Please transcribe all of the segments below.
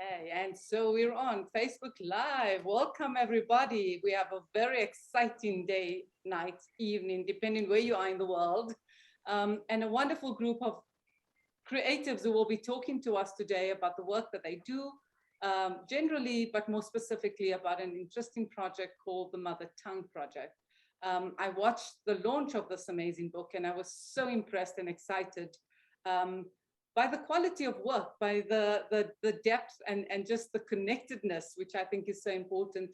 Okay, and so we're on Facebook Live. Welcome, everybody. We have a very exciting day, night, evening, depending where you are in the world, and a wonderful group of creatives who will be talking to us today about the work that they do, generally, but more specifically about an interesting project called the Mothertongue Project. I watched the launch of this amazing book, and I was so impressed and excited. Um, by the quality of work, by the depth and just the connectedness, which I think is so important.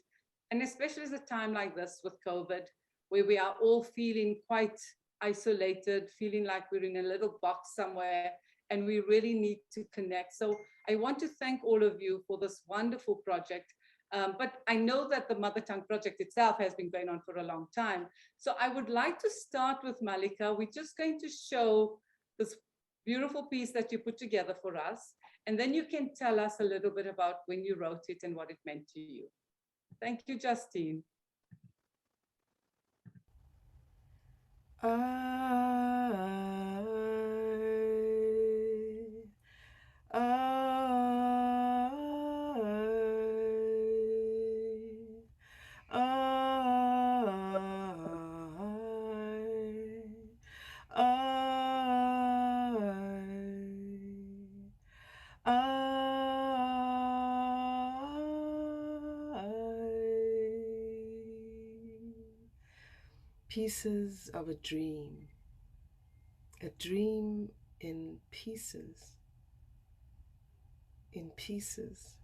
And especially at a time like this with COVID, where we are all feeling quite isolated, feeling like we're in a little box somewhere, and we really need to connect. So I want to thank all of you for this wonderful project. But I know that the Mothertongue Project itself has been going on for a long time. So I would like to start with Malika. We're just going to show this beautiful piece that you put together for us. And then you can tell us a little bit about when you wrote it and what it meant to you. Thank you, Justine. Pieces of a dream in pieces, in pieces,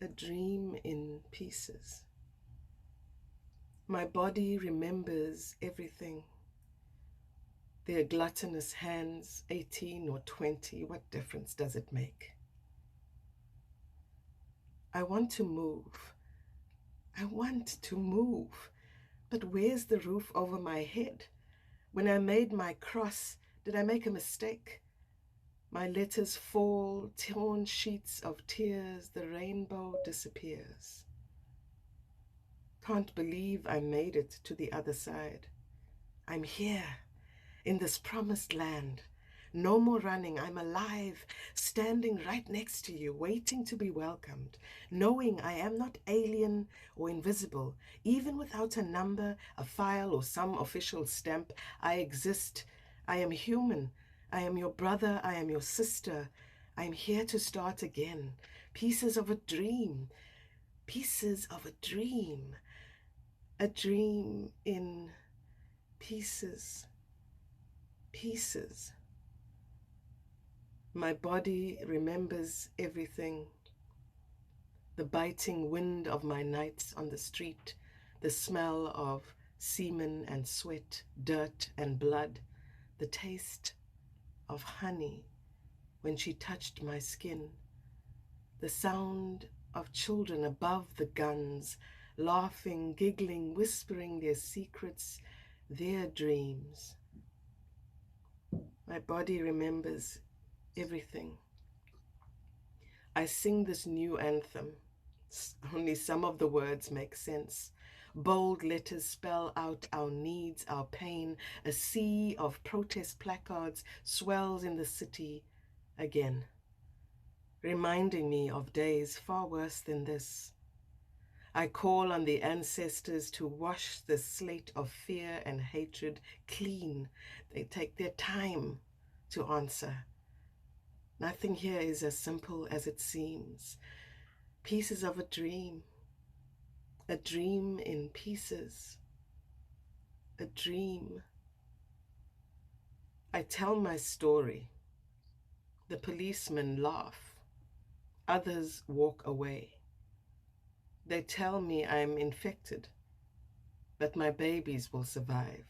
a dream in pieces. My body remembers everything. Their gluttonous hands, 18 or 20, what difference does it make? I want to move. I want to move. But where's the roof over my head? When I made my cross, did I make a mistake? My letters fall, torn sheets of tears, the rainbow disappears. Can't believe I made it to the other side. I'm here, in this promised land. No more running, I'm alive, standing right next to you, waiting to be welcomed, knowing I am not alien or invisible. Even without a number, a file, or some official stamp, I exist. I am human. I am your brother, I am your sister. I'm here to start again. Pieces of a dream. Pieces of a dream. A dream in pieces. Pieces. My body remembers everything. The biting wind of my nights on the street, the smell of semen and sweat, dirt and blood, the taste of honey when she touched my skin, the sound of children above the guns, laughing, giggling, whispering their secrets, their dreams. My body remembers everything. I sing this new anthem. Only some of the words make sense. Bold letters spell out our needs, our pain. A sea of protest placards swells in the city again, reminding me of days far worse than this. I call on the ancestors to wash the slate of fear and hatred clean. They take their time to answer. Nothing here is as simple as it seems. Pieces of a dream in pieces, a dream. I tell my story. The policemen laugh. Others walk away. They tell me I'm infected, but my babies will survive.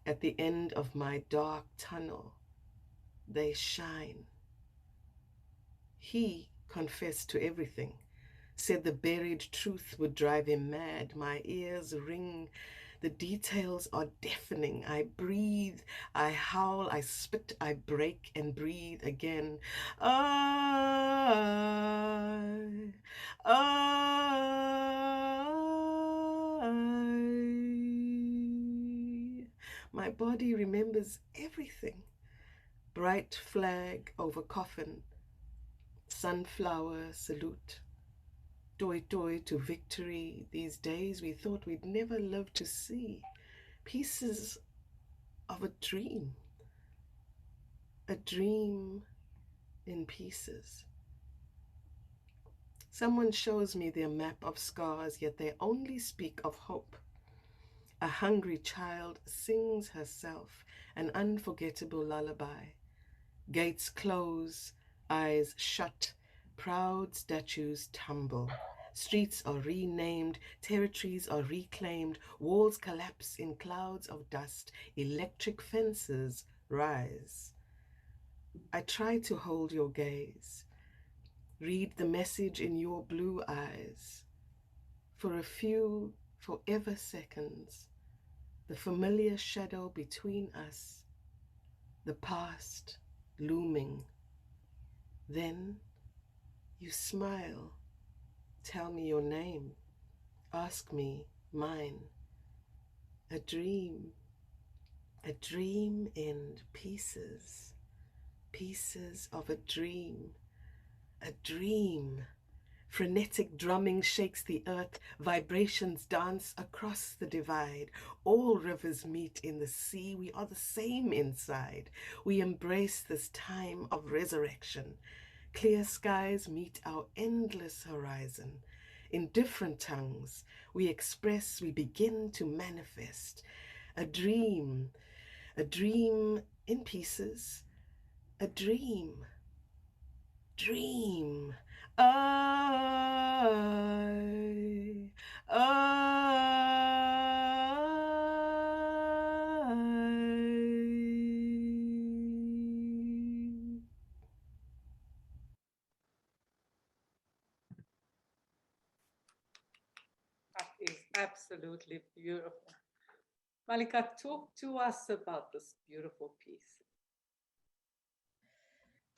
At the end of my dark tunnel, they shine. He confessed to everything, said the buried truth would drive him mad. My ears ring. The details are deafening. I breathe, I howl, I spit, I break and breathe again. My body remembers everything. Bright flag over coffin, sunflower salute. Toi toi to victory. These days we thought we'd never live to see pieces of a dream in pieces. Someone shows me their map of scars, yet they only speak of hope. A hungry child sings herself an unforgettable lullaby. Gates close, eyes shut, proud statues tumble. Streets are renamed, territories are reclaimed, walls collapse in clouds of dust, electric fences rise. I try to hold your gaze, read the message in your blue eyes. For a few forever seconds, the familiar shadow between us, the past looming. Then you smile, tell me your name, ask me mine. A dream in pieces, pieces of a dream. Frenetic drumming shakes the earth, vibrations dance across the divide. All rivers meet in the sea, we are the same inside. We embrace this time of resurrection. Clear skies meet our endless horizon. In different tongues, we express, we begin to manifest. A dream in pieces, a dream. I. That is absolutely beautiful. Malika, talk to us about this beautiful piece.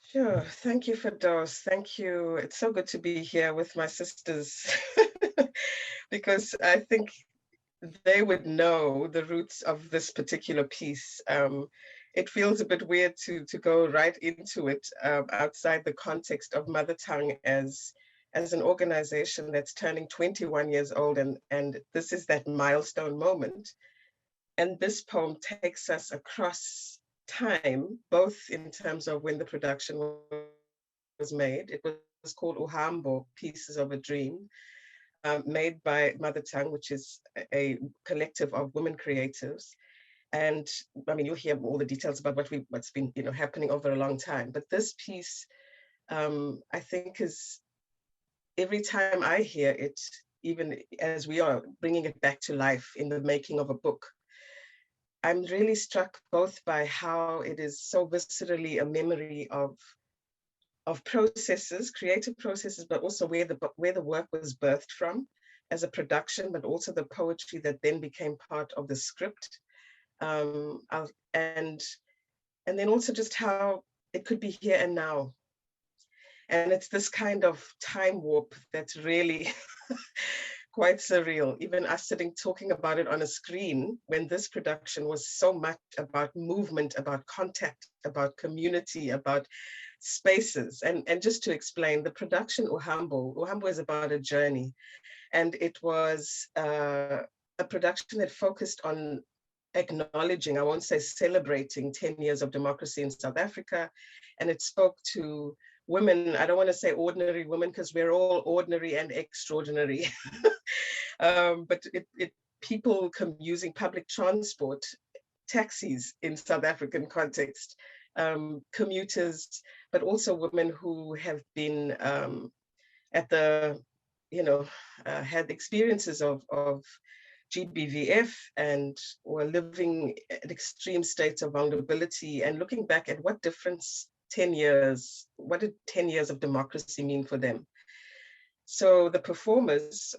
Sure. Thank you, Firdaus. Thank you. It's so good to be here with my sisters because I think they would know the roots of this particular piece. It feels a bit weird to go right into it outside the context of Mothertongue as an organization that's turning 21 years old, and this is that milestone moment. And this poem takes us across time, both in terms of when the production was made. It was called Uhambo, Pieces of a Dream, made by Mothertongue, which is a collective of women creatives. And I mean, you'll hear all the details about what's been happening over a long time. But this piece, I think, is every time I hear it, even as we are bringing it back to life in the making of a book, I'm really struck both by how it is so viscerally a memory of processes, creative processes, but also where the work was birthed from as a production, but also the poetry that then became part of the script, and then also just how it could be here and now. And it's this kind of time warp that's really quite surreal. Even us sitting talking about it on a screen when this production was so much about movement, about contact, about community, about spaces. And just to explain, the production Uhambo is about a journey. And it was a production that focused on acknowledging, I won't say celebrating, 10 years of democracy in South Africa. And it spoke to women, I don't want to say ordinary women because we're all ordinary and extraordinary, but people using public transport, taxis in South African context, commuters, but also women who have been at the, had experiences of GBVF and were living at extreme states of vulnerability, and looking back at what difference 10 years, what did 10 years of democracy mean for them? So the performers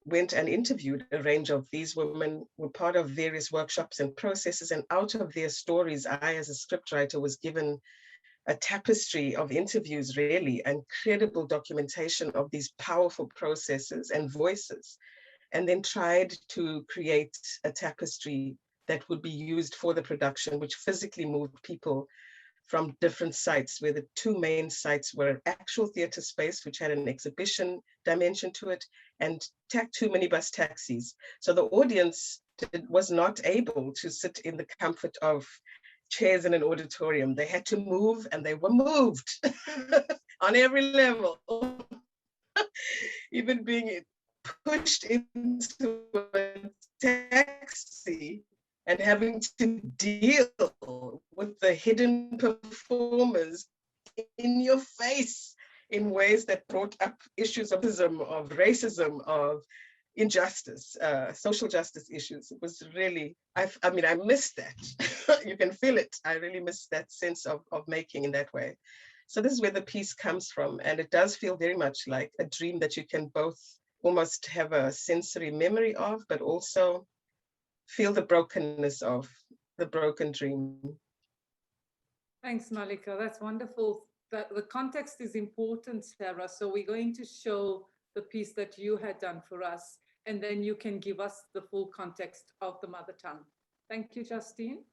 went and interviewed a range of these women, were part of various workshops and processes, and out of their stories, I, as a scriptwriter, was given a tapestry of interviews, really, and credible documentation of these powerful processes and voices, and then tried to create a tapestry that would be used for the production, which physically moved people from different sites, where the two main sites were an actual theater space, which had an exhibition dimension to it, and two minibus taxis. So the audience was not able to sit in the comfort of chairs in an auditorium. They had to move, and they were moved on every level. Even being pushed into a taxi and having to deal with the hidden performers in your face in ways that brought up issues of racism, of injustice, social justice issues. It was really, I missed that. You can feel it. I really miss that sense of making in that way. So this is where the piece comes from. And it does feel very much like a dream that you can both almost have a sensory memory of, but also feel the brokenness of the broken dream. Thanks, Malika. That's wonderful. That the context is important, Sarah. So we're going to show the piece that you had done for us, and then you can give us the full context of the mother tongue. Thank you, Justine.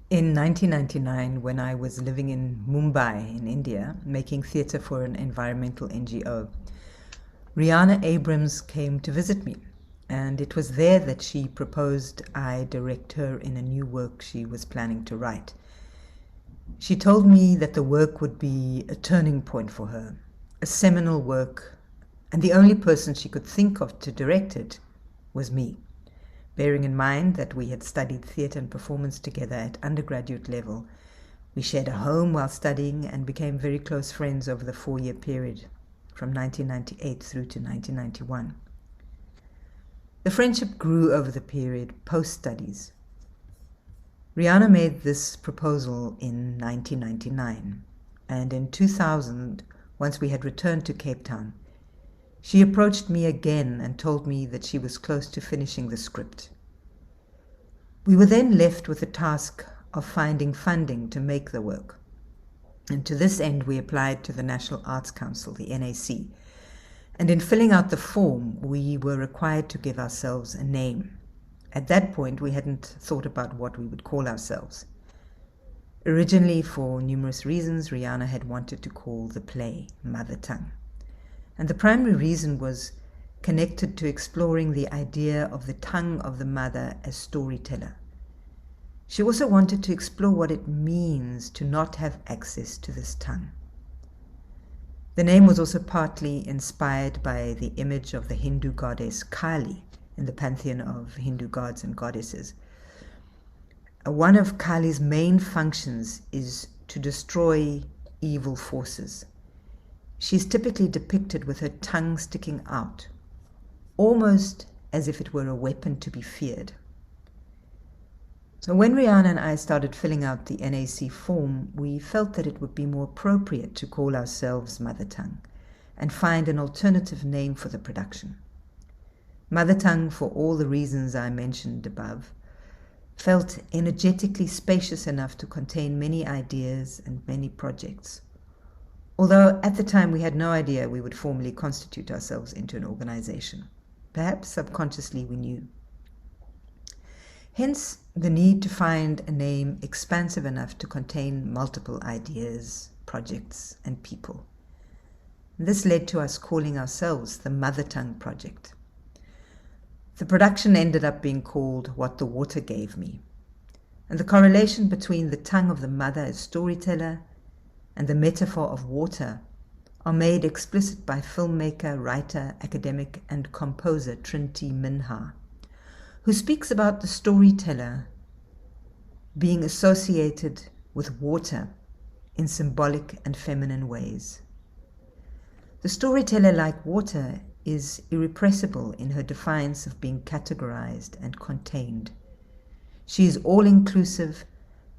In 1999, when I was living in Mumbai in India, making theatre for an environmental NGO, Rihanna Abrams came to visit me, and it was there that she proposed I direct her in a new work she was planning to write. She told me that the work would be a turning point for her, a seminal work, and the only person she could think of to direct it was me. Bearing in mind that we had studied theatre and performance together at undergraduate level, we shared a home while studying and became very close friends over the 4-year period, from 1998 through to 1991. The friendship grew over the period post-studies. Rihanna made this proposal in 1999, and in 2000, once we had returned to Cape Town, she approached me again and told me that she was close to finishing the script. We were then left with the task of finding funding to make the work. And to this end, we applied to the National Arts Council, the NAC. And in filling out the form, we were required to give ourselves a name. At that point, we hadn't thought about what we would call ourselves. Originally, for numerous reasons, Rihanna had wanted to call the play Mothertongue. And the primary reason was connected to exploring the idea of the tongue of the mother as storyteller. She also wanted to explore what it means to not have access to this tongue. The name was also partly inspired by the image of the Hindu goddess Kali in the pantheon of Hindu gods and goddesses. One of Kali's main functions is to destroy evil forces. She's typically depicted with her tongue sticking out, almost as if it were a weapon to be feared. So when Rihanna and I started filling out the NAC form, we felt that it would be more appropriate to call ourselves Mothertongue and find an alternative name for the production. Mothertongue, for all the reasons I mentioned above, felt energetically spacious enough to contain many ideas and many projects. Although at the time we had no idea we would formally constitute ourselves into an organization. Perhaps subconsciously we knew. Hence the need to find a name expansive enough to contain multiple ideas, projects, and people. This led to us calling ourselves the Mothertongue Project. The production ended up being called What the Water Gave Me, and the correlation between the tongue of the mother as storyteller and the metaphor of water are made explicit by filmmaker, writer, academic, and composer Trinity Minha, who speaks about the storyteller being associated with water in symbolic and feminine ways. The storyteller, like water, is irrepressible in her defiance of being categorized and contained. She is all-inclusive,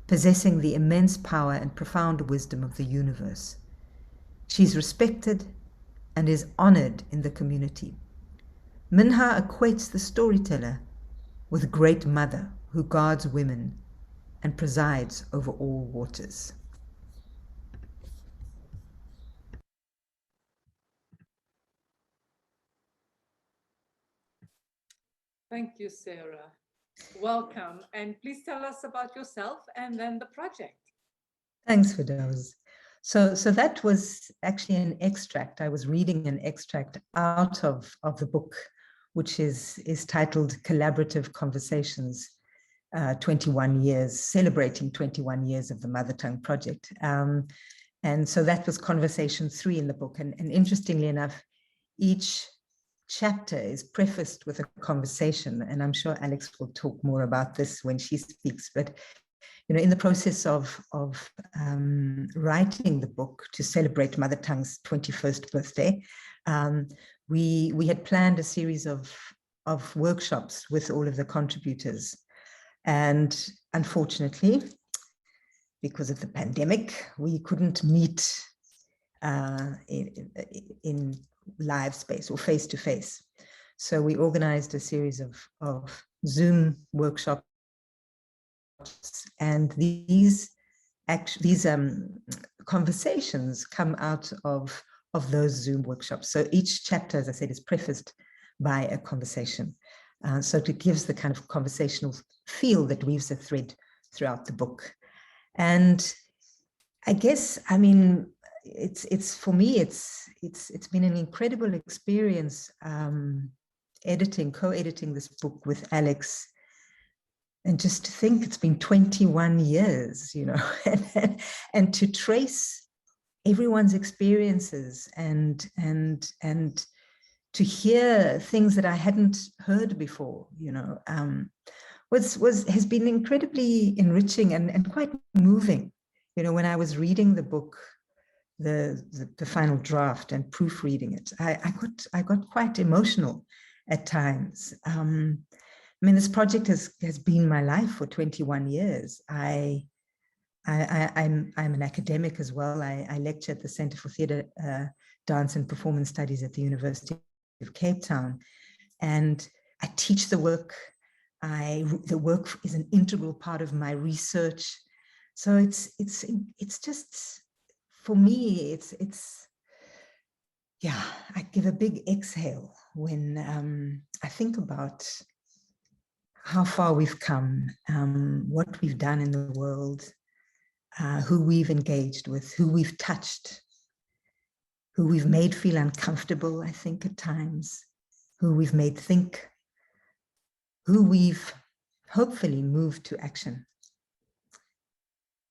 possessing the immense power and profound wisdom of the universe. She is respected and is honored in the community. Minha equates the storyteller with Great Mother who guards women and presides over all waters. Thank you, Sarah. Welcome. And please tell us about yourself and then the project. Thanks, Firdaus. So that was actually an extract. I was reading an extract out of the book, which is titled Collaborative Conversations, 21 years, celebrating 21 years of the Mothertongue Project. And so that was conversation 3 in the book. And interestingly enough, each chapter is prefaced with a conversation. And I'm sure Alex will talk more about this when she speaks. But in the process of writing the book to celebrate Mothertongue's 21st birthday, we had planned a series of workshops with all of the contributors. And unfortunately, because of the pandemic, we couldn't meet in live space or face-to-face. So we organized a series of Zoom workshops, and these conversations come out of those Zoom workshops. So each chapter, as I said, is prefaced by a conversation. So it gives the kind of conversational feel that weaves a thread throughout the book. And I guess, I mean, it's for me, it's been an incredible experience co-editing this book with Alex. And just to think it's been 21 years, and to trace everyone's experiences and to hear things that I hadn't heard before, has been incredibly enriching and quite moving. When I was reading the book, the final draft and proofreading it, I got quite emotional at times. I mean, this project has been my life for 21 years. I'm an academic as well. I lecture at the Center for Theatre, Dance and Performance Studies at the University of Cape Town. And I teach the work. The work is an integral part of my research. So it's just, for me, yeah, I give a big exhale when I think about how far we've come, what we've done in the world, who we've engaged with, who we've touched, who we've made feel uncomfortable, I think at times, who we've made think, who we've hopefully moved to action.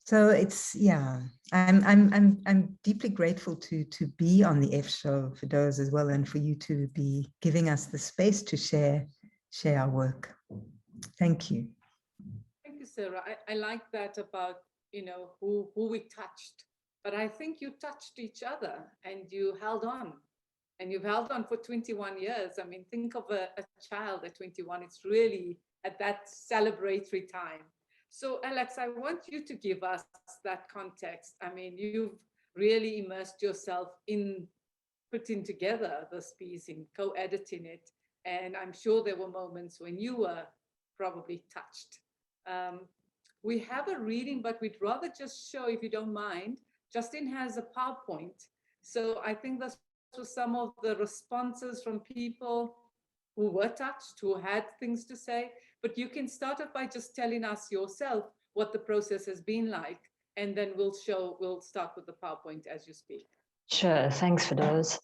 So it's, yeah, I'm deeply grateful to be on the F show for those as well, and for you to be giving us the space to share our work. Thank you. Thank you, Sarah. I like that about, who we touched, but I think you touched each other and you held on, and you've held on for 21 years. I mean, think of a child at 21. It's really at that celebratory time. So Alex, I want you to give us that context. I mean, you've really immersed yourself in putting together this piece, in co-editing it. And I'm sure there were moments when you were probably touched. We have a reading, but we'd rather just show, if you don't mind. Justin has a PowerPoint. So I think this was some of the responses from people who were touched, who had things to say. But you can start off by just telling us yourself what the process has been like, and then we'll start with the PowerPoint as you speak. Sure, thanks for those.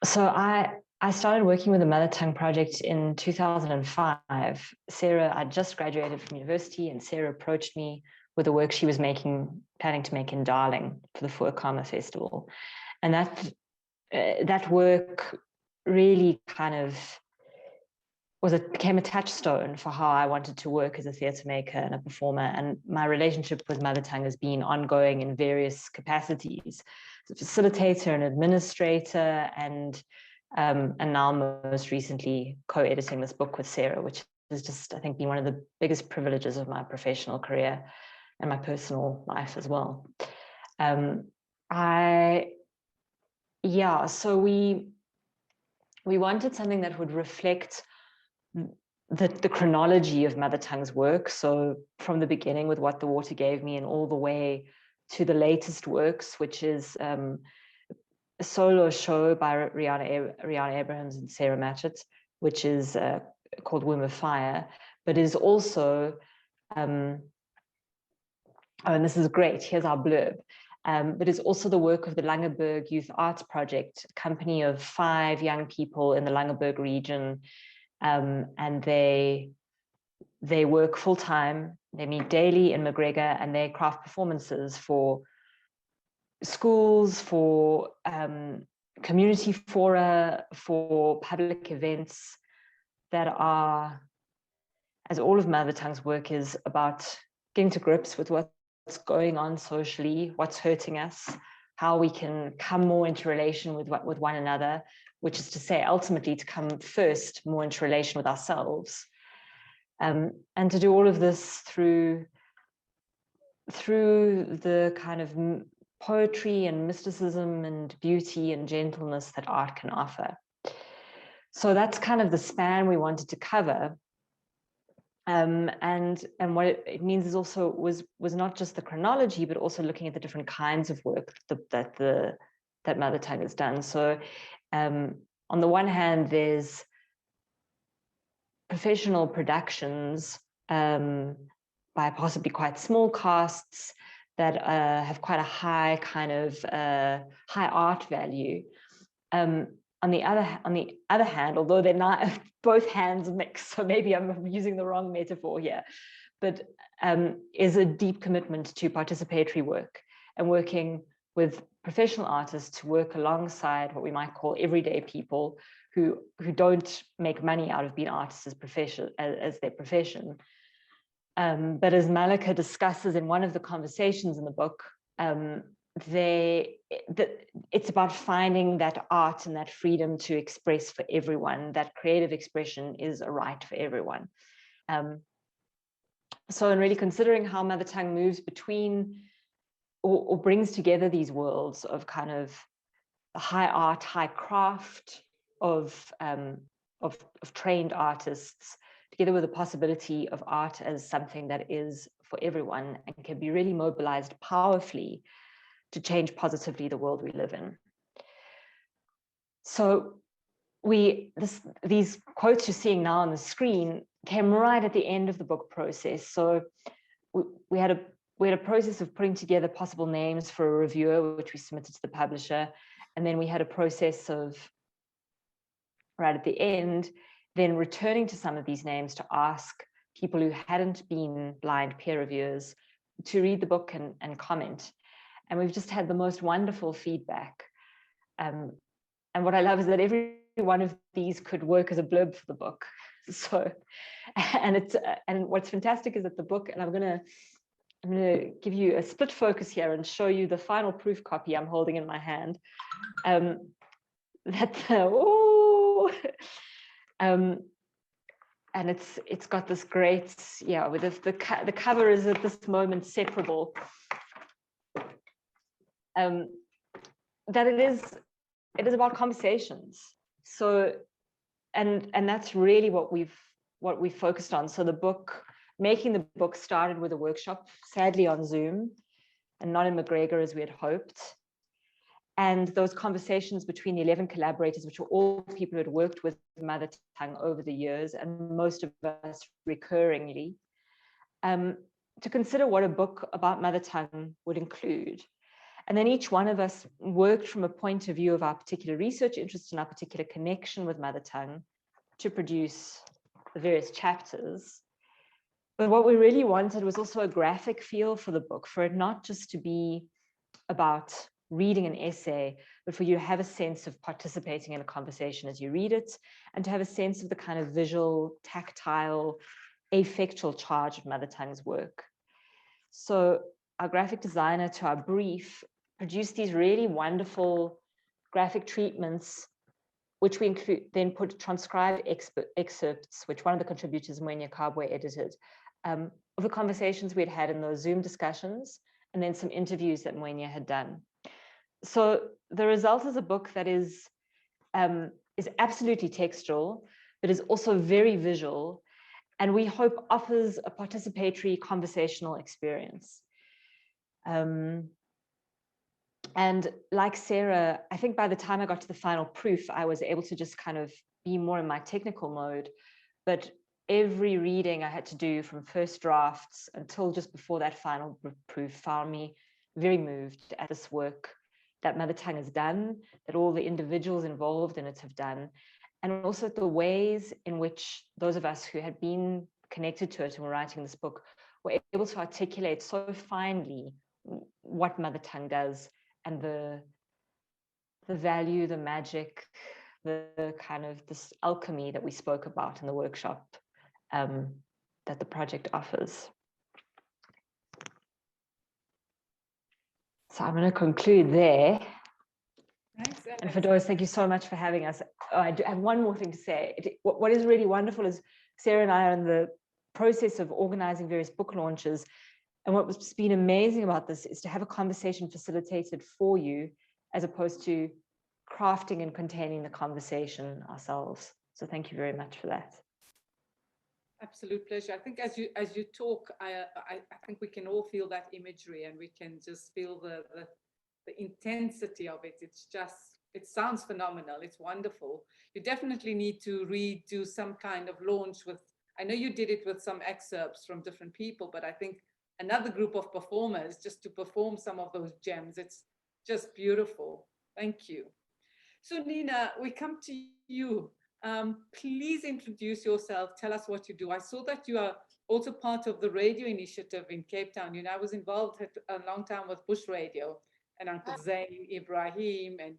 So I started working with the Mothertongue Project in 2005. Sarah, I just graduated from university, and Sarah approached me with the work she was planning to make in Darling for the Voorkamer Festival. And that work really kind of became a touchstone for how I wanted to work as a theatre maker and a performer. And my relationship with Mothertongue has been ongoing in various capacities: as a facilitator and administrator, and now most recently co-editing this book with Sarah, which has just, I think, been one of the biggest privileges of my professional career and my personal life as well. So we wanted something that would reflect the chronology of Mothertongue's work. So from the beginning with What the Water Gave Me, and all the way to the latest works, which is a solo show by Rihanna Abrahams and Sarah Matchett, which is called Womb of Fire, but is also, oh, and this is great, here's our blurb, but it's also the work of the Langeberg Youth Arts Project, a company of 5 young people in the Langeberg region, and they work full-time, they meet daily in McGregor, and they craft performances for schools, for community fora, for public events that are, as all of Mothertongue's work is, about getting to grips with what's going on socially, what's hurting us, how we can come more into relation with one another, which is to say, ultimately, to come first more into relation with ourselves. And to do all of this through the kind of poetry and mysticism and beauty and gentleness that art can offer. So that's kind of the span we wanted to cover. And what it means is also was not just the chronology, but also looking at the different kinds of work that Mothertongue has done. So on the one hand, there's professional productions by possibly quite small casts that have quite a high kind of high art value. On the other hand, although they're not both hands mix, so maybe I'm using the wrong metaphor here, but is a deep commitment to participatory work and working with professional artists to work alongside what we might call everyday people who don't make money out of being artists as their profession. But as Malika discusses in one of the conversations in the book, it's about finding that art and that freedom to express for everyone, that creative expression is a right for everyone. So in really considering how Mothertongue moves between or brings together these worlds of kind of high art, high craft of trained artists, together with the possibility of art as something that is for everyone and can be really mobilized powerfully to change positively the world we live in. So these quotes you're seeing now on the screen came right at the end of the book process. So we had a process of putting together possible names for a reviewer, which we submitted to the publisher. And then we had a process of, right at the end, then returning to some of these names to ask people who hadn't been blind peer reviewers to read the book and comment. And we've just had the most wonderful feedback. And what I love is that every one of these could work as a blurb for the book. So, and what's fantastic is that the book, and I'm gonna give you a split focus here and show you the final proof copy I'm holding in my hand. And it's got this great, yeah, with the cover is at this moment separable. That it is about conversations. So, and that's really what we've focused on. So making the book started with a workshop, sadly on Zoom, and not in McGregor as we had hoped. And those conversations between the 11 collaborators, which were all people who had worked with Mothertongue over the years, and most of us recurringly, to consider what a book about Mothertongue would include. And then each one of us worked from a point of view of our particular research interest and our particular connection with Mothertongue to produce the various chapters. But what we really wanted was also a graphic feel for the book, for it not just to be about reading an essay, but for you to have a sense of participating in a conversation as you read it, and to have a sense of the kind of visual, tactile, affectual charge of Mothertongue's work. So our graphic designer, to our brief, produced these really wonderful graphic treatments, which we then put transcribed excerpts, which one of the contributors, Mwenya Kabwe, edited, of the conversations we had had in those Zoom discussions, and then some interviews that Mwenya had done. So the result is a book that is absolutely textual, but is also very visual, and we hope offers a participatory conversational experience. And like Sarah, I think by the time I got to the final proof, I was able to just kind of be more in my technical mode. But every reading I had to do from first drafts until just before that final proof found me very moved at this work that Mothertongue has done, that all the individuals involved in it have done, and also the ways in which those of us who had been connected to it and were writing this book were able to articulate so finely what Mothertongue does and the value, the magic, the kind of this alchemy that we spoke about in the workshop that the project offers. So I'm going to conclude there. Thanks, And Alex. Firdous, thank you so much for having us. Oh, I do have one more thing to say. What is really wonderful is Sarah and I are in the process of organizing various book launches. And what's been amazing about this is to have a conversation facilitated for you, as opposed to crafting and containing the conversation ourselves. So thank you very much for that. Absolute pleasure. I think as you talk, I think we can all feel that imagery, and we can just feel the intensity of it. It's just, it sounds phenomenal. It's wonderful. You definitely need to do some kind of launch with, I know you did it with some excerpts from different people, but I think another group of performers just to perform some of those gems. It's just beautiful. Thank you. So Nina, we come to you. Please introduce yourself. Tell us what you do. I saw that you are also part of the radio initiative in Cape Town. You know, I was involved a long time with Bush Radio and Uncle Zain Ibrahim, and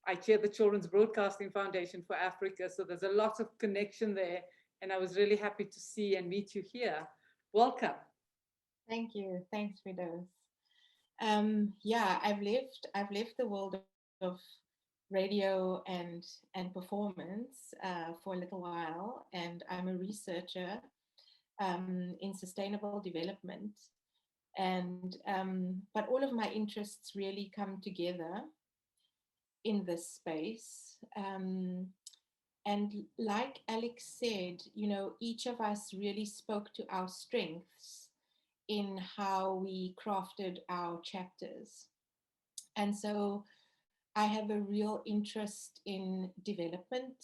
I chair the Children's Broadcasting Foundation for Africa. So there's a lot of connection there. And I was really happy to see and meet you here. Welcome. Thank you. Thanks, Firdous. Yeah, I've left the world of radio and performance for a little while, and I'm a researcher in sustainable development. And but all of my interests really come together in this space. And like Alex said, you know, each of us really spoke to our strengths in how we crafted our chapters. And so I have a real interest in development,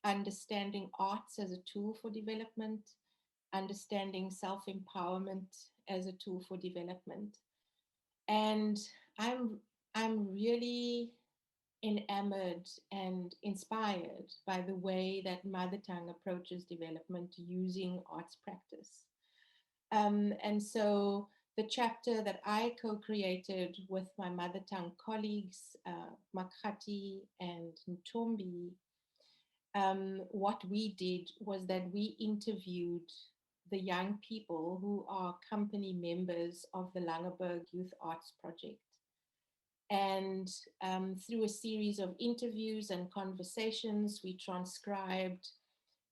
understanding arts as a tool for development, understanding self-empowerment as a tool for development. And I'm really enamored and inspired by the way that Mothertongue approaches development using arts practice. And so the chapter that I co-created with my Mothertongue colleagues, Makgati and Ntombi, what we did was that we interviewed the young people who are company members of the Langeberg Youth Arts Project. And through a series of interviews and conversations, we transcribed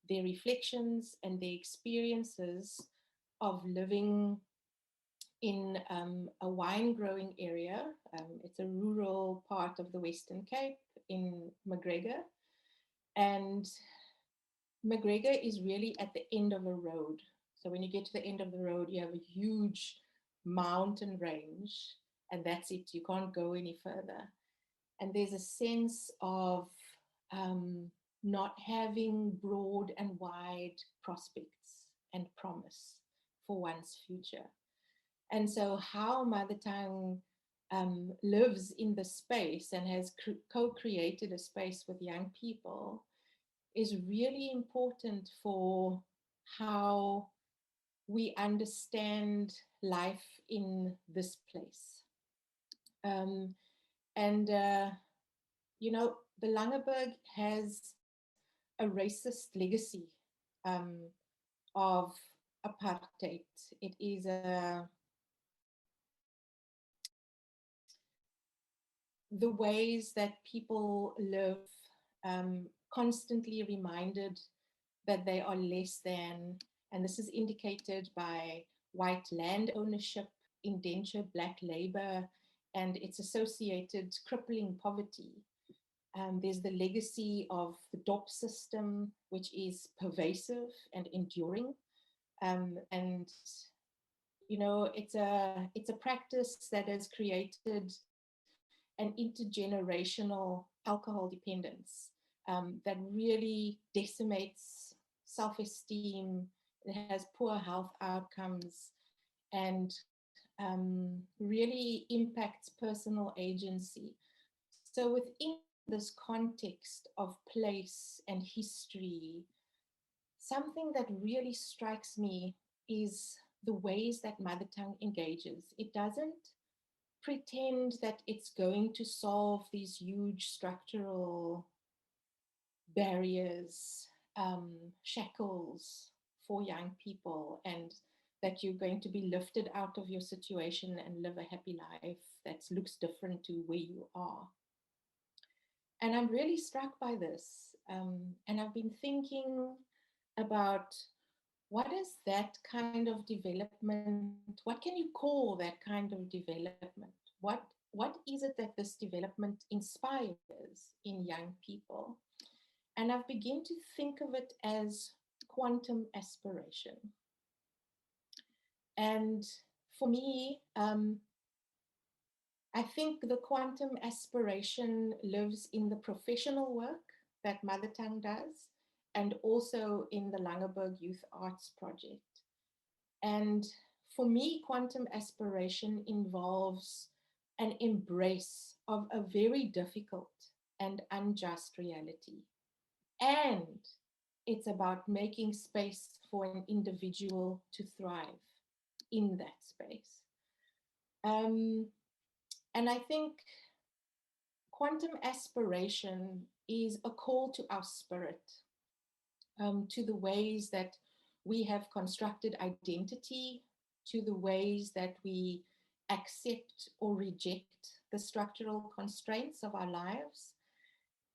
their reflections and their experiences of living in a wine growing area. It's a rural part of the Western Cape in McGregor. And McGregor is really at the end of a road. So when you get to the end of the road, you have a huge mountain range, and that's it. You can't go any further. And there's a sense of not having broad and wide prospects and promise for one's future. And so how Mothertongue lives in the space and has co-created a space with young people is really important for how we understand life in this place. You know, the Langeberg has a racist legacy of apartheid. It is the ways that people live, constantly reminded that they are less than, and this is indicated by white land ownership, indentured black labor, and its associated crippling poverty. There's the legacy of the DOP system, which is pervasive and enduring. And you know, it's a practice that has created an intergenerational alcohol dependence that really decimates self-esteem. It has poor health outcomes and really impacts personal agency. So within this context of place and history, something that really strikes me is the ways that Mothertongue engages. It doesn't pretend that it's going to solve these huge structural barriers, shackles for young people, and that you're going to be lifted out of your situation and live a happy life that looks different to where you are. And I'm really struck by this. And I've been thinking about what is that kind of development? What can you call that kind of development? What is it that this development inspires in young people? And I've begun to think of it as quantum aspiration. And for me, I think the quantum aspiration lives in the professional work that Mothertongue does, and also in the Langeberg Youth Arts Project. And for me, quantum aspiration involves an embrace of a very difficult and unjust reality. And it's about making space for an individual to thrive in that space. And I think quantum aspiration is a call to our spirit, to the ways that we have constructed identity, to the ways that we accept or reject the structural constraints of our lives.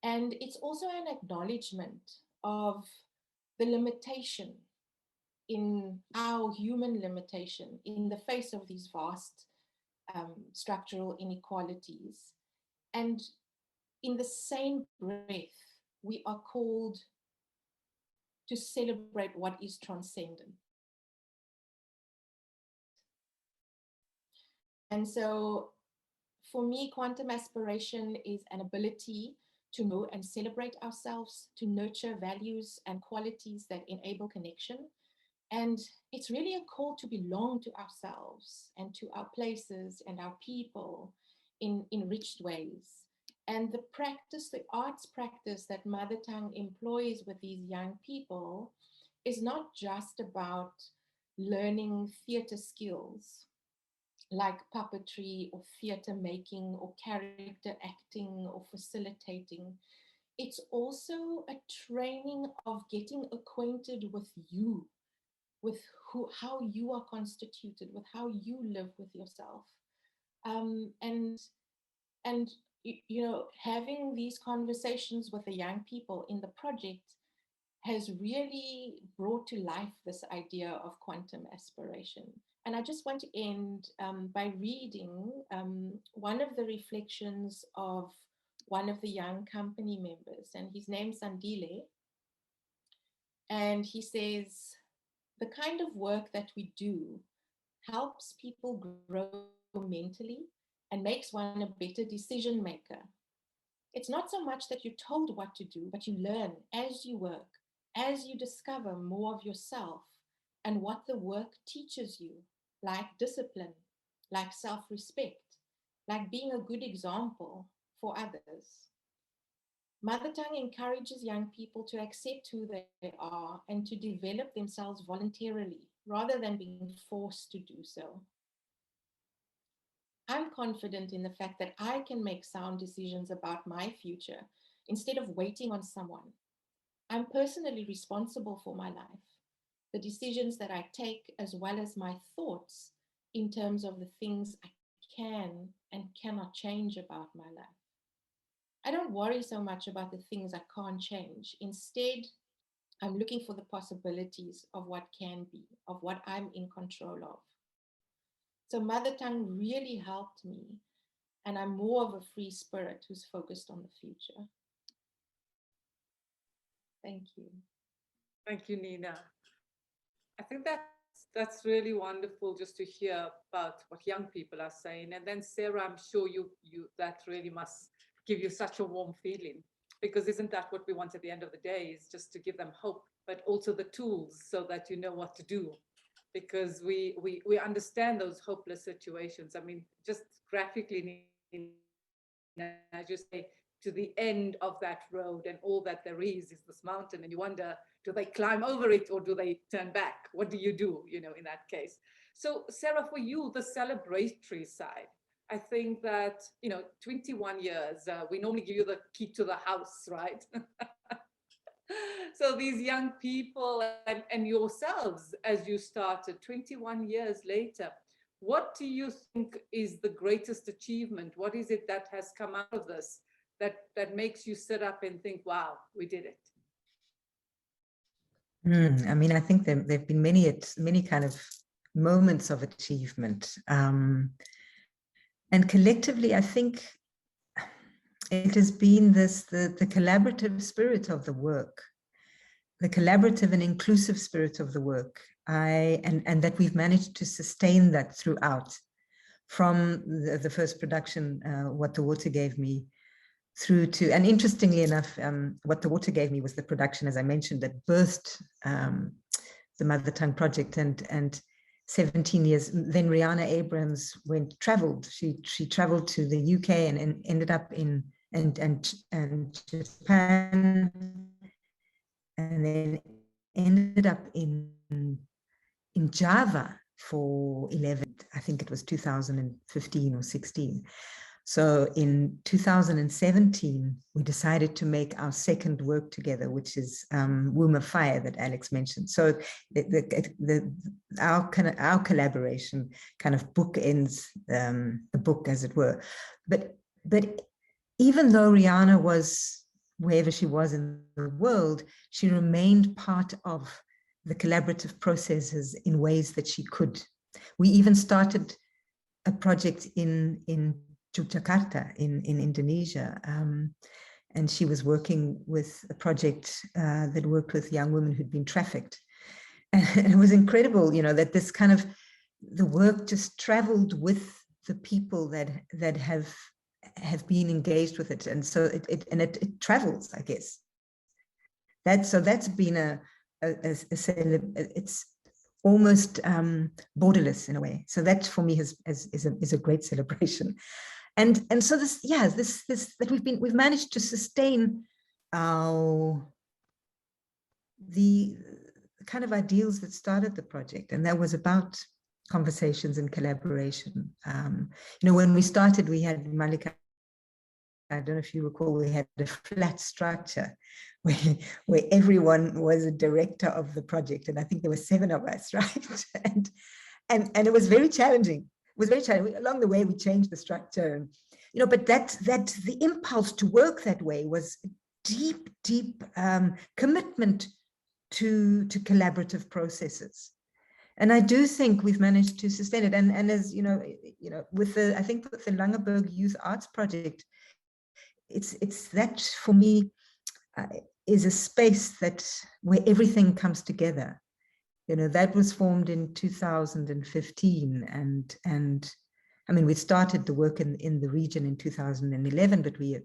And it's also an acknowledgement of the limitation in our human limitation in the face of these vast structural inequalities. And in the same breath, we are called to celebrate what is transcendent. And so for me, quantum aspiration is an ability to know and celebrate ourselves, to nurture values and qualities that enable connection. And it's really a call to belong to ourselves and to our places and our people in enriched ways. And the practice, the arts practice that Mothertongue employs with these young people is not just about learning theatre skills like puppetry or theatre making or character acting or facilitating. It's also a training of getting acquainted with you, with how you are constituted, with how you live with yourself. And you know, having these conversations with the young people in the project has really brought to life this idea of quantum aspiration. And I just want to end by reading one of the reflections of one of the young company members, and his name's Sandile. And he says, the kind of work that we do helps people grow mentally and makes one a better decision maker. It's not so much that you're told what to do, but you learn as you work, as you discover more of yourself and what the work teaches you, like discipline, like self-respect, like being a good example for others. Mothertongue encourages young people to accept who they are and to develop themselves voluntarily rather than being forced to do so. I'm confident in the fact that I can make sound decisions about my future instead of waiting on someone. I'm personally responsible for my life, the decisions that I take, as well as my thoughts in terms of the things I can and cannot change about my life. I don't worry so much about the things I can't change. Instead, I'm looking for the possibilities of what can be, of what I'm in control of. So Mothertongue really helped me, and I'm more of a free spirit who's focused on the future. Thank you. Thank you, Nina. I think that's really wonderful just to hear about what young people are saying. And then Sarah, I'm sure you that really must give you such a warm feeling. because isn't that what we want at the end of the day, is just to give them hope, but also the tools so that you know what to do, because we understand those hopeless situations. I mean, just graphically, as you say, to the end of that road, and all that there is this mountain, and you wonder, do they climb over it or do they turn back? What do, in that case? So Sarah, for you, the celebratory side, I think that, 21 years, we normally give you the key to the house, right? So these young people and yourselves, as you started 21 years later, what do you think is the greatest achievement? What is it that has come out of this that makes you sit up and think, wow, we did it? I mean, I think there've been many kind of moments of achievement. And collectively, I think it has been the collaborative spirit of the work, the collaborative and inclusive spirit of the work. And that we've managed to sustain that throughout, from the first production, What the Water Gave Me, through to, and interestingly enough, What the Water Gave Me was the production, as I mentioned, that birthed the Mothertongue project. And 17 years, then Rihanna Abrams traveled. She traveled to the UK and ended up in and Japan, and then ended up in Java for 11, I think it was 2015 or 16. So in 2017, we decided to make our second work together, which is Womb of Fire that Alex mentioned. So our collaboration kind of bookends the book, as it were. But even though Rihanna was wherever she was in the world, she remained part of the collaborative processes in ways that she could. We even started a project in Yogyakarta in Indonesia, and she was working with a project that worked with young women who'd been trafficked. And it was incredible, that this kind of, the work just traveled with the people that have been engaged with it, and so it travels, I guess. That's been it's almost borderless in a way. So that for me is a great celebration. And so this that we've managed to sustain the kind of ideals that started the project, and that was about conversations and collaboration. When we started, we had, Malika, I don't know if you recall, we had a flat structure where everyone was a director of the project, and I think there were 7 of us, right? And it was very challenging. It was very challenging. Along the way, we changed the structure, but that the impulse to work that way was deep commitment to collaborative processes. And I do think we've managed to sustain it. And as with the Langeberg Youth Arts Project, it's that for me is a space where everything comes together. That was formed in 2015, and I mean, we started the work in the region in 2011, but we've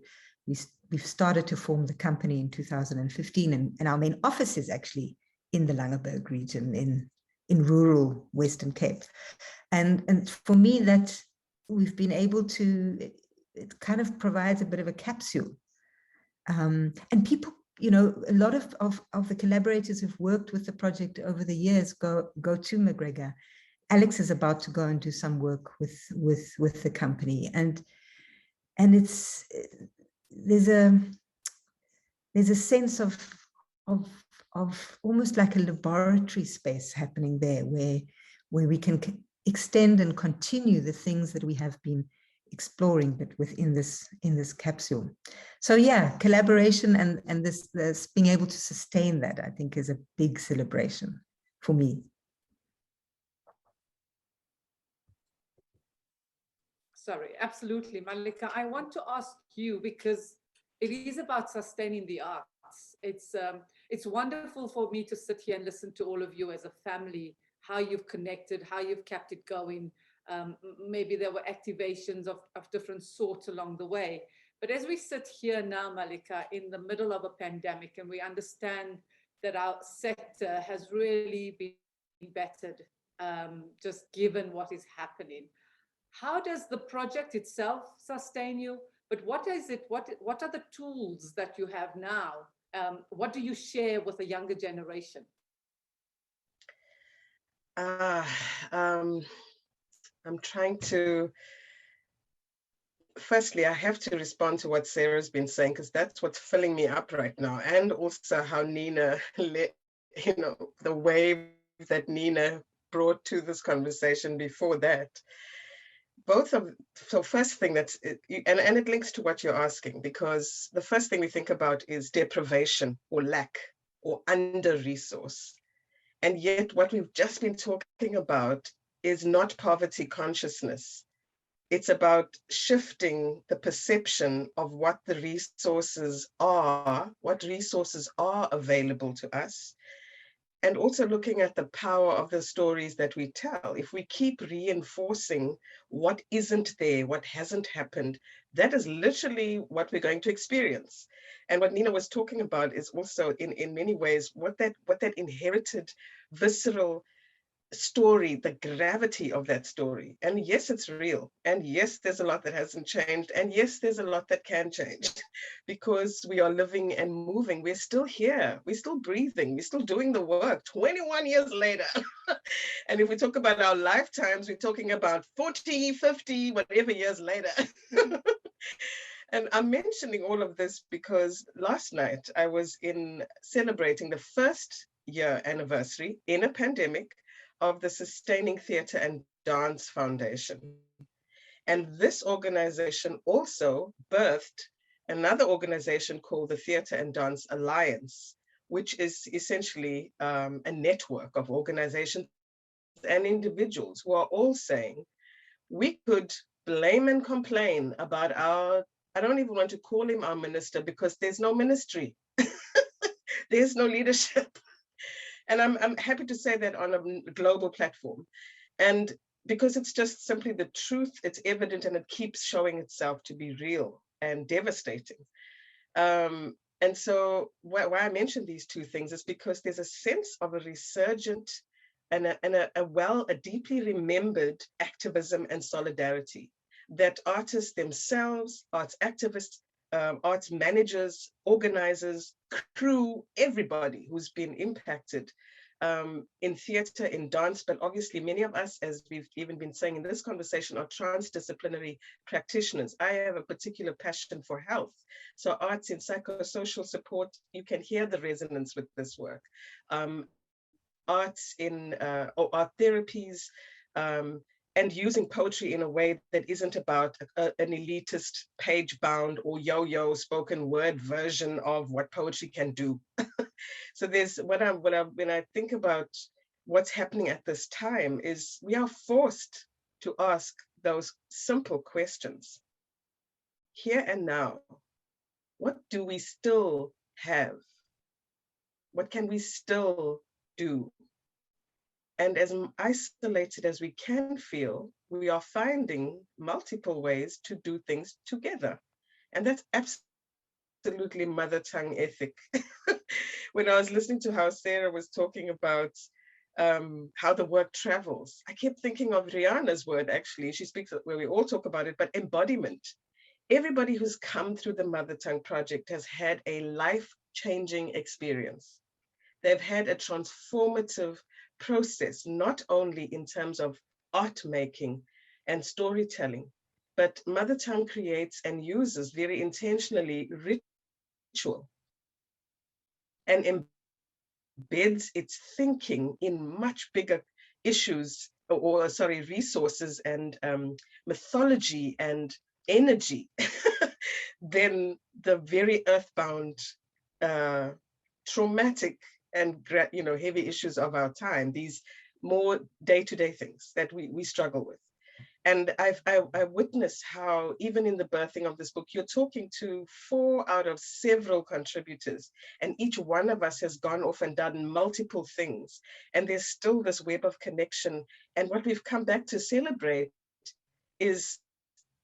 started to form the company in 2015, and our main office is actually in the Langeberg region in rural Western Cape. And for me, that we've been able to, it kind of provides a bit of a capsule. And people, a lot of the collaborators who've worked with the project over the years go to McGregor. Alex is about to go and do some work with the company, and there's a sense of almost like a laboratory space happening there, where we can extend and continue the things that we have been exploring, but within this capsule. So yeah, collaboration and this being able to sustain that, I think, is a big celebration for me. Sorry, absolutely, Malika. I want to ask you, because it is about sustaining the arts. It's wonderful for me to sit here and listen to all of you as a family, how you've connected, how you've kept it going. Maybe there were activations of different sorts along the way. But as we sit here now, Malika, in the middle of a pandemic, and we understand that our sector has really been battered, just given what is happening. How does the project itself sustain you? But what is it? What are the tools that you have now? What do you share with the younger generation? Ah, I'm trying to. Firstly, I have to respond to what Sarah's been saying, because that's what's filling me up right now, and also how Nina, the wave that Nina brought to this conversation before that. So first thing and it links to what you're asking, because the first thing we think about is deprivation or lack or under-resource. And yet what we've just been talking about is not poverty consciousness. It's about shifting the perception of what resources are available to us, and also looking at the power of the stories that we tell. If we keep reinforcing what isn't there, what hasn't happened, that is literally what we're going to experience. And what Nina was talking about is also in many ways what that inherited visceral story, the gravity of that story. And yes, it's real. And yes, there's a lot that hasn't changed. And yes, there's a lot that can change because we are living and moving. We're still here. We're still breathing. We're still doing the work 21 years later. And if we talk about our lifetimes, we're talking about 40, 50, whatever years later. And I'm mentioning all of this because last night I was celebrating the first year anniversary in a pandemic of the Sustaining Theatre and Dance Foundation. And this organization also birthed another organization called the Theatre and Dance Alliance, which is essentially a network of organizations and individuals who are all saying, we could blame and complain about I don't even want to call him our minister, because there's no ministry. There's no leadership. And I'm happy to say that on a global platform. And because it's just simply the truth, it's evident, and it keeps showing itself to be real and devastating. And so why I mention these two things is because there's a sense of a resurgent and a deeply remembered activism and solidarity that artists themselves, arts activists, arts managers, organizers, crew, everybody who's been impacted in theatre, in dance, but obviously many of us, as we've even been saying in this conversation, are transdisciplinary practitioners. I have a particular passion for health. So arts in psychosocial support, you can hear the resonance with this work. Arts in art therapies, and using poetry in a way that isn't about an elitist page-bound or yo-yo spoken word version of what poetry can do. So there's when I think about what's happening at this time is we are forced to ask those simple questions. Here and now, what do we still have? What can we still do? And as isolated as we can feel, we are finding multiple ways to do things together. And that's absolutely mother tongue ethic. When I was listening to how Sarah was talking about how the work travels, I kept thinking of Rihanna's word, actually. She speaks where we all talk about it, but embodiment. Everybody who's come through the Mothertongue Project has had a life-changing experience. They've had a transformative process, not only in terms of art making and storytelling, but Mothertongue creates and uses very intentionally ritual and embeds its thinking in much bigger issues, resources and mythology and energy than the very earthbound, traumatic and heavy issues of our time, these more day-to-day things that we struggle with. And I witnessed how even in the birthing of this book, you're talking to 4 out of several contributors, and each one of us has gone off and done multiple things. And there's still this web of connection. And what we've come back to celebrate is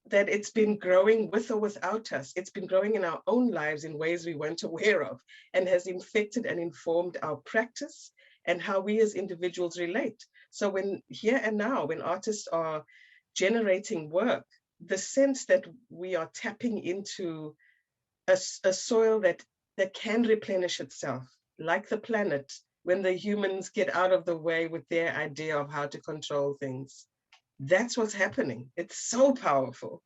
that it's been growing with or without us. It's been growing in our own lives in ways we weren't aware of, and has infected and informed our practice and how we as individuals relate. So when here and now, when artists are generating work, the sense that we are tapping into a soil that can replenish itself, like the planet, when the humans get out of the way with their idea of how to control things. That's what's happening. It's so powerful.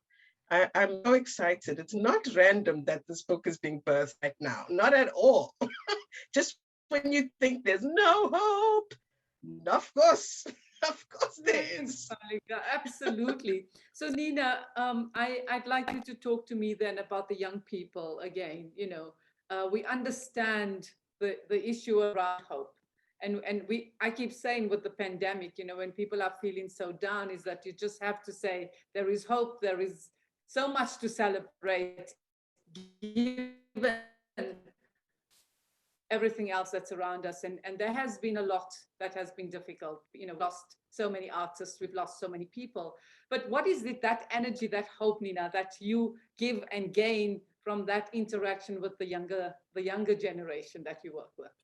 I'm so excited. It's not random that this book is being birthed right now, not at all. Just when you think there's no hope, of course, of course there is. Malika, absolutely. So Nina, I'd like you to talk to me then about the young people again. We understand the issue around hope. And I keep saying with the pandemic, when people are feeling so down, is that you just have to say there is hope, there is so much to celebrate, given everything else that's around us. And there has been a lot that has been difficult. Lost so many artists, we've lost so many people. But what is it, that energy, that hope, Nina, that you give and gain from that interaction with the younger generation that you work with?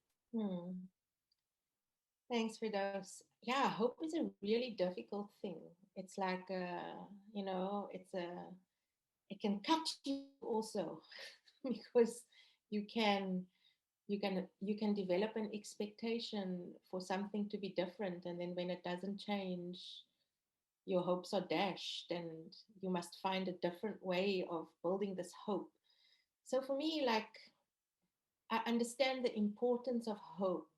Thanks, Firdaus. Yeah, hope is a really difficult thing. It's like, it can cut you also because you can develop an expectation for something to be different, and then when it doesn't change, your hopes are dashed, and you must find a different way of building this hope. So for me, like, I understand the importance of hope.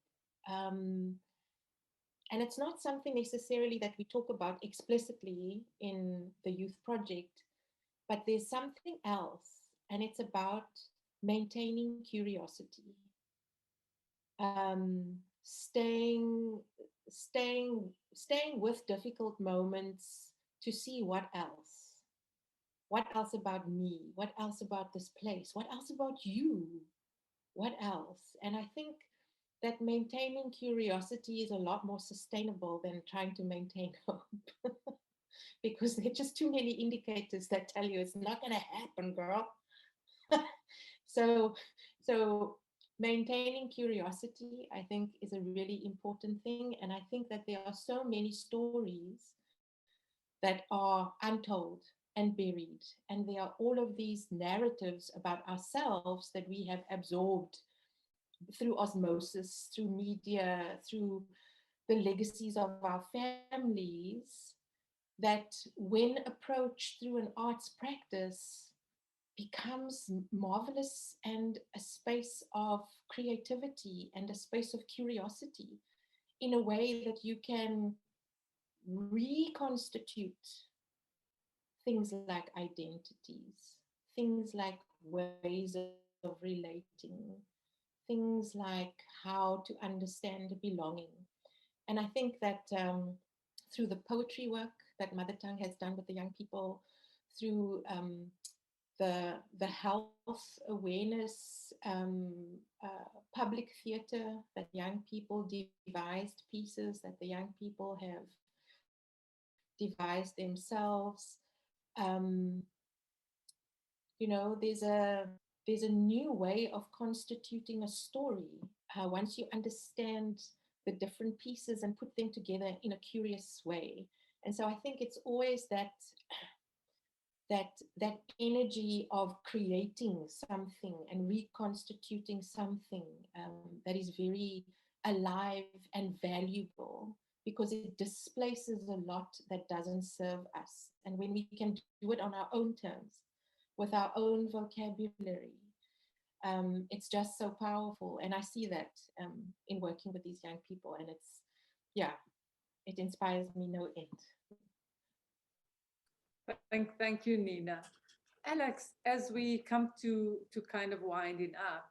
And it's not something necessarily that we talk about explicitly in the youth project, but there's something else, and it's about maintaining curiosity, staying with difficult moments to see what else about me, what else about this place, what else about you, what else. And I think that maintaining curiosity is a lot more sustainable than trying to maintain hope. Because there are just too many indicators that tell you it's not going to happen, girl. so maintaining curiosity, I think, is a really important thing. And I think that there are so many stories that are untold and buried. And there are all of these narratives about ourselves that we have absorbed through osmosis, through media, through the legacies of our families, that when approached through an arts practice becomes marvelous, and a space of creativity and a space of curiosity, in a way that you can reconstitute things like identities, things like ways of relating, things like how to understand belonging. And I think that through the poetry work that Mothertongue has done with the young people, through the health awareness public theatre that young people devised, pieces that the young people have devised themselves, there's a new way of constituting a story once you understand the different pieces and put them together in a curious way. And so I think it's always that energy of creating something and reconstituting something that is very alive and valuable, because it displaces a lot that doesn't serve us. And when we can do it on our own terms, with our own vocabulary, it's just so powerful. And I see that in working with these young people, and it inspires me no end. Thank you, Nina. Alex, as we come to kind of winding up,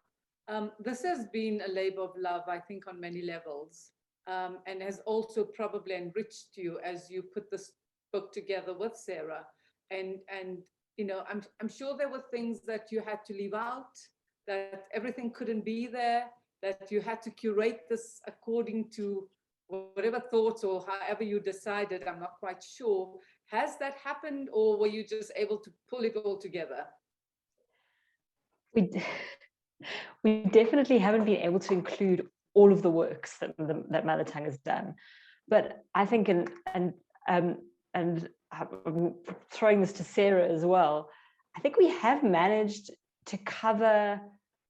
this has been a labor of love, I think, on many levels, and has also probably enriched you as you put this book together with Sarah. And I'm sure there were things that you had to leave out, that everything couldn't be there, that you had to curate this according to whatever thoughts or however you decided, I'm not quite sure. Has that happened, or were you just able to pull it all together? We definitely haven't been able to include all of the works that Mothertongue has done, but I think and I'm throwing this to Sarah as well. I think we have managed to cover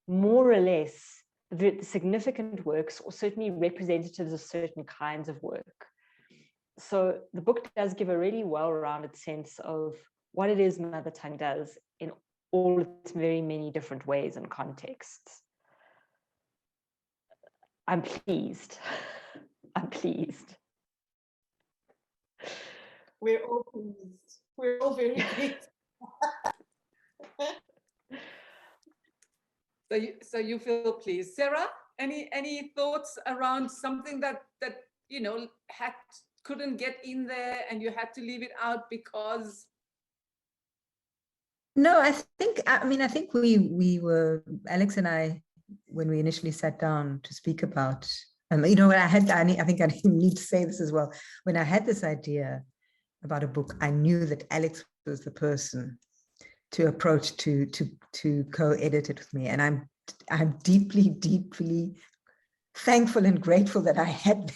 more or less the significant works, or certainly representatives of certain kinds of work. So the book does give a really well-rounded sense of what it is Mothertongue does in all its very many different ways and contexts. I'm pleased. I'm pleased. We're all pleased. We're all very pleased. So you feel pleased. Sarah, any thoughts around something that you know couldn't get in there and you had to leave it out because? No, I think we were, Alex and I, when we initially sat down to speak about, you know, I think I need to say this as well. When I had this idea about a book, I knew that Alex was the person to approach to co-edit it with me, and I'm deeply thankful and grateful that I had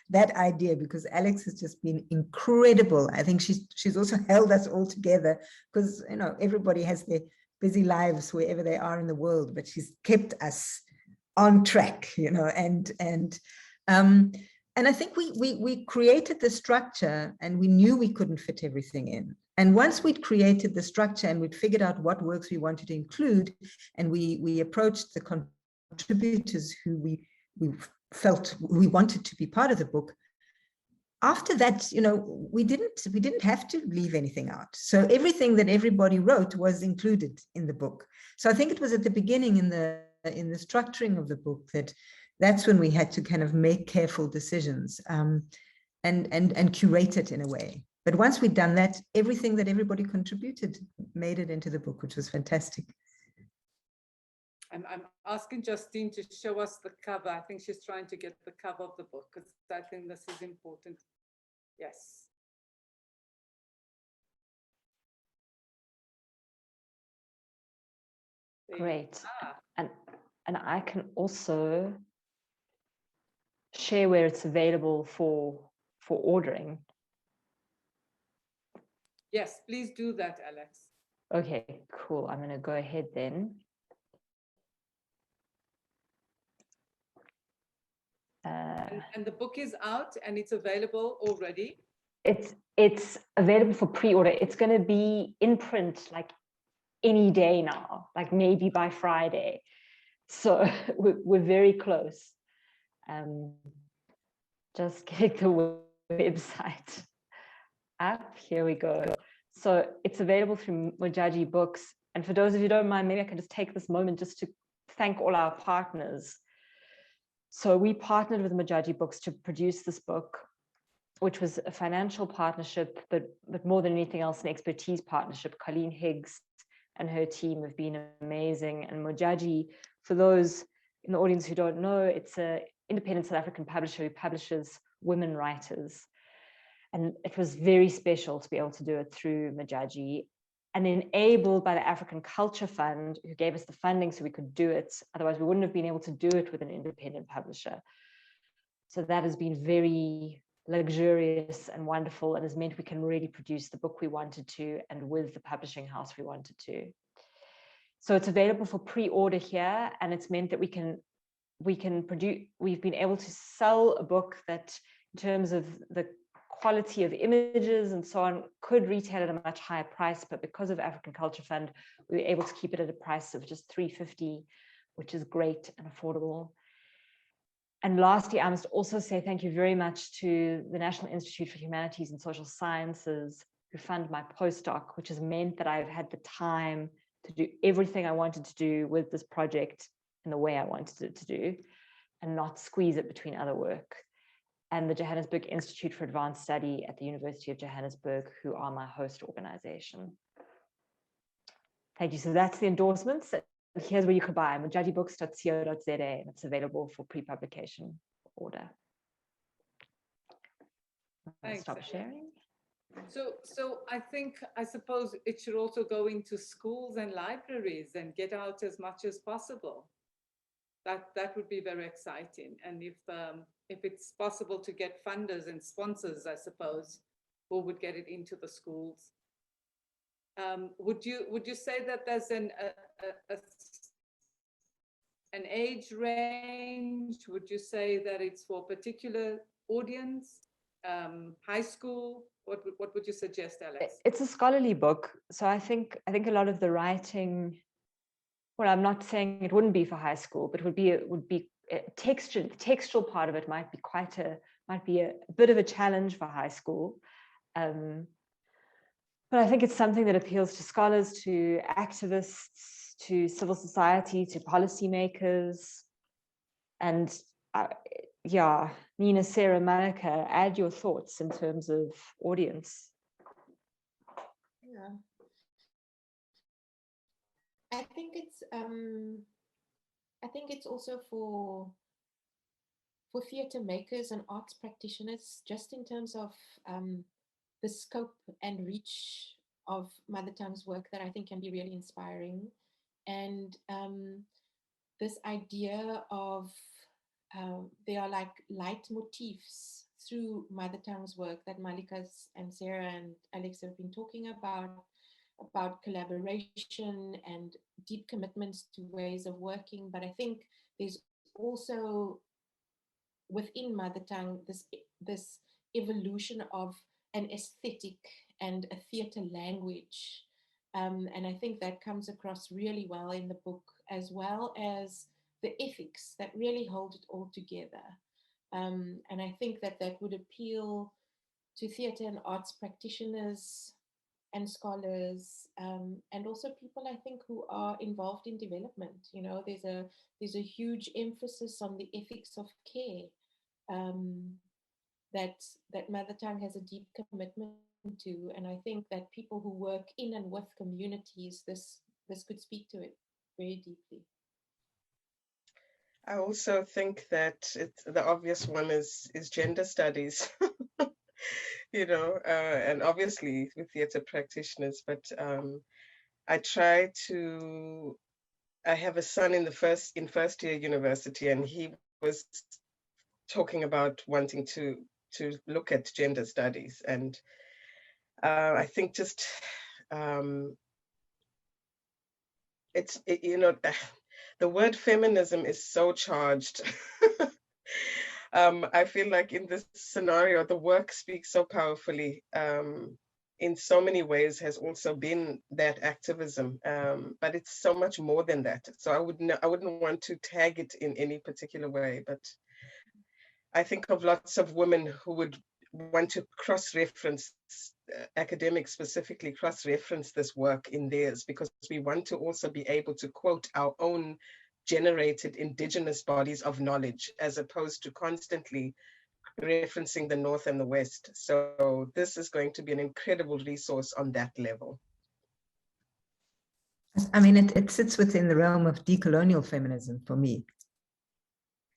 that idea, because Alex has just been incredible. I think she's also held us all together, because you know everybody has their busy lives wherever they are in the world, but she's kept us on track, you know, and I think we created the structure, and we knew we couldn't fit everything in. And once we'd created the structure and we'd figured out what works we wanted to include, and we approached the contributors who we felt we wanted to be part of the book, after that, you know, we didn't have to leave anything out. So everything that everybody wrote was included in the book. So I think it was at the beginning in the structuring of the book that's when we had to kind of make careful decisions and curate it in a way. But once we'd done that, everything that everybody contributed made it into the book, which was fantastic. I'm asking Justine to show us the cover. I think she's trying to get the cover of the book, because I think this is important. Yes. Great. And I can also share where it's available for ordering. Yes, please do that, Alex. Okay, cool. I'm going to go ahead then. And the book is out and it's available already. It's available for pre-order. It's going to be in print like any day now, like maybe by Friday. So we're very close. Just get the website up. Here we go. So it's available through Mojaji Books. And for those of you who don't mind, maybe I can just take this moment just to thank all our partners. So we partnered with Mojaji Books to produce this book, which was a financial partnership, but more than anything else, an expertise partnership. Colleen Higgs and her team have been amazing. And Mojaji, for those in the audience who don't know, it's an independent South African publisher who publishes women writers. And it was very special to be able to do it through Mojaji, and enabled by the African Culture Fund, who gave us the funding so we could do it. Otherwise, we wouldn't have been able to do it with an independent publisher. So that has been very luxurious and wonderful, and has meant we can really produce the book we wanted to, and with the publishing house we wanted to. So it's available for pre-order here, and it's meant that we can produce. We've been able to sell a book that, in terms of the quality of images and so on, could retail at a much higher price, but because of African Culture Fund, we were able to keep it at a price of just $3.50, which is great and affordable. And lastly, I must also say thank you very much to the National Institute for Humanities and Social Sciences, who fund my postdoc, which has meant that I've had the time to do everything I wanted to do with this project in the way I wanted it to do, and not squeeze it between other work. And the Johannesburg Institute for Advanced Study at the University of Johannesburg, who are my host organization. Thank you. So that's the endorsements. Here's where you can buy mojajibooks.co.za, and it's available for pre-publication order. Thanks, Stop sharing. So I suppose it should also go into schools and libraries and get out as much as possible. That would be very exciting. And if it's possible to get funders and sponsors, I suppose, who would get it into the schools. Would you say that there's an age range? Would you say that it's for a particular audience? High school? What would you suggest, Alex? It's a scholarly book, so I think a lot of the writing. Well, I'm not saying it wouldn't be for high school, but would be textual. The textual part of it might be a bit of a challenge for high school. But I think it's something that appeals to scholars, to activists, to civil society, to policymakers. And yeah, Nina, Sarah, Malika, add your thoughts in terms of audience. Yeah. I think it's also for theatre makers and arts practitioners, just in terms of the scope and reach of Mothertongue's work, that I think can be really inspiring. And this idea of there are like leitmotifs through Mothertongue's work that Malika's and Sarah and Alex have been talking about collaboration and deep commitments to ways of working. But I think there's also within Mothertongue this evolution of an aesthetic and a theatre language. And I think that comes across really well in the book, as well as the ethics that really hold it all together. And I think that would appeal to theatre and arts practitioners and scholars, and also people, I think, who are involved in development. You know, there's a huge emphasis on the ethics of care, that Mothertongue has a deep commitment to, and I think that people who work in and with communities, this could speak to it very deeply. I also think that the obvious one is gender studies. You know, and obviously with theatre practitioners, but I have a son in first year university, and he was talking about wanting to look at gender studies, and I think just you know, the word feminism is so charged. I feel like in this scenario, the work speaks so powerfully. In so many ways has also been that activism, but it's so much more than that. So I wouldn't want to tag it in any particular way, but I think of lots of women who would want to cross-reference, academics specifically cross-reference this work in theirs, because we want to also be able to quote our own generated indigenous bodies of knowledge, as opposed to constantly referencing the North and the West. So this is going to be an incredible resource on that level. I mean, it sits within the realm of decolonial feminism for me.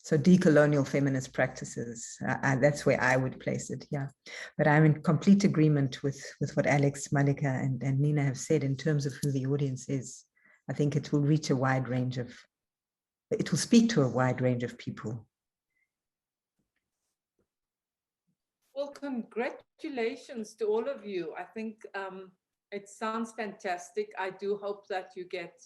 So decolonial feminist practices, that's where I would place it, yeah. But I'm in complete agreement with what Alex, Malika, and Nina have said in terms of who the audience is. I think it will reach it will speak to a wide range of people. Well, congratulations to all of you. I think it sounds fantastic. I do hope that you get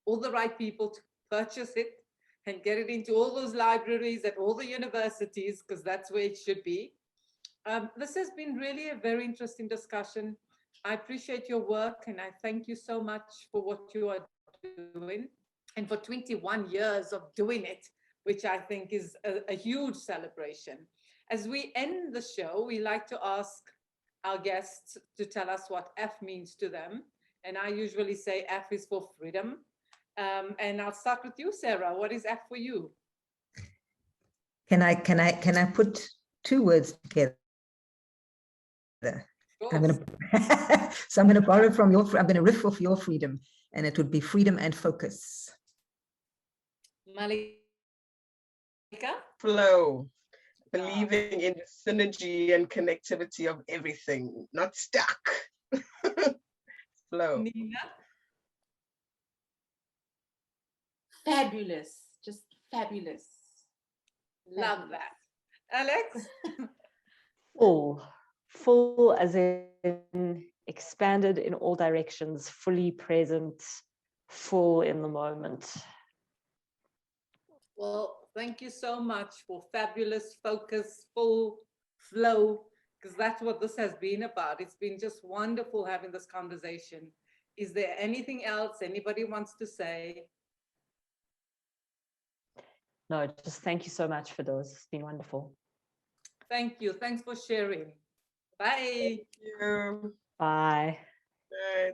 all the right people to purchase it and get it into all those libraries at all the universities, because that's where it should be. This has been really a very interesting discussion. I appreciate your work, and I thank you so much for what you are doing, and for 21 years of doing it, which I think is a huge celebration. As we end the show, we like to ask our guests to tell us what F means to them. And I usually say F is for freedom. And I'll start with you, Sarah. What is F for you? Can I put two words together? I'm going to borrow from I'm going to riff off your freedom, and it would be freedom and focus. Malika? Flow. believing in the synergy and connectivity of everything, not stuck. Flow. Nina? Fabulous, just fabulous. Love that. Alex? Full as in expanded in all directions, fully present, full in the moment. Well, thank you so much for fabulous, focus, full flow, because that's what this has been about. It's been just wonderful having this conversation. Is there anything else anybody wants to say? No, just thank you so much for those. It's been wonderful. Thank you. Thanks for sharing. Bye. Thank you. Bye. Bye.